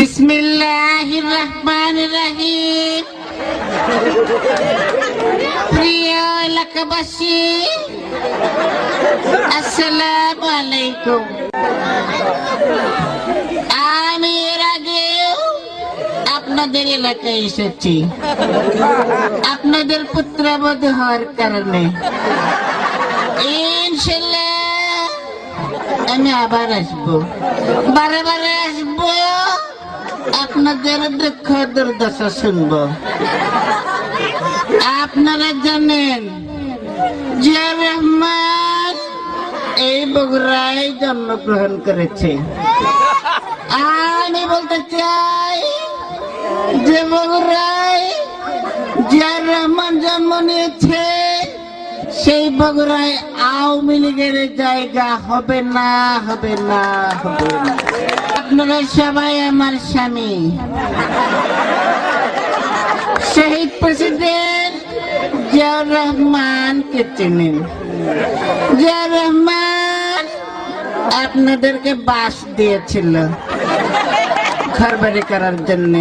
বিসমিল্লাহির রহমানির রহিম। প্রিয় এলাকাবাসী, আসসালামু আলাইকুম। আমি এর আগে আপনাদের এলাকায় এসেছি আপনাদের পুত্রবধূ হওয়ার কারণে। ইনশাআল্লাহ আমি আবার আসবো, বারে বারে আসবো, আপনাদের দুঃখ দুর্দশা শুনবো। আপনারা জানেন জিয়াউর রহমান এই বগুড়ায় জন্মগ্রহণ করেছে। আমি বলতে চাই যে বগুড়ায় জিয়াউর রহমান জন্ম নিয়েছে, সেই বগুড়ায় আওয়ামী লীগের জায়গা হবে না, হবে না, হবে না। আপনারা সবাই আমার স্বামী শহীদ প্রেসিডেন্ট জিয়াউর রহমানকে চেনেন। জিয়াউর রহমান আপনাদেরকে বাস দিয়েছিল ঘর বাড়ি করার জন্য।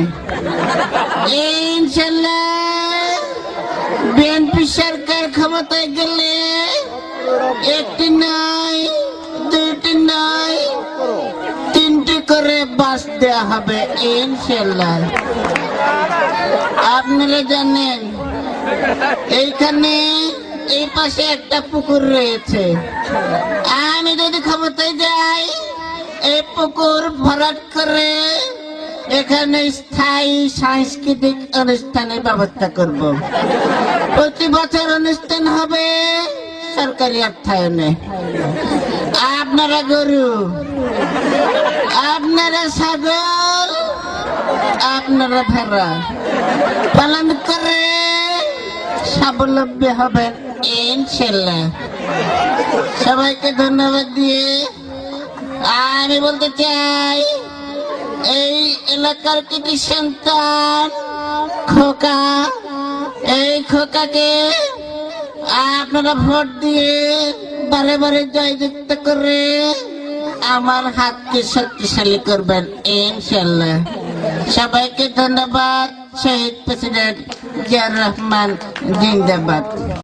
ইনশাআল্লাহ বিএনপি সরকার ক্ষমতায় গেলে একটি নয়, দুইটি নয়, তিনটি করে বাস দেওয়া হবে ইনশাআল্লাহ। আপনারা জানেন এইখানে এই পাশে একটা পুকুর রয়েছে। আমি যদি ক্ষমতায় যাই এই পুকুর ভরাট করে এখানে স্থায়ী সাংস্কৃতিক অনুষ্ঠানের ব্যবস্থা করব। প্রতি বছর অনুষ্ঠান হবে সরকারি অর্থায়নে। আপনারা গরু, আপনারা ছাগল, আপনারা ভেড়া পালন করে স্বাবলম্বী হবেন ইনশাআল্লাহ। সবাইকে ধন্যবাদ দিয়ে আমি বলতে চাই, এই এলাকার কৃতি সন্তান খোকা, এই খোকাকে আপনারা ভোট দিয়ে বারে বারে জয়যুক্ত করে আমার হাতকে শক্তিশালী করবেন ইনশাআল্লাহ। সবাইকে ধন্যবাদ। শহীদ প্রেসিডেন্ট জিয়াউর রহমান জিন্দাবাদ।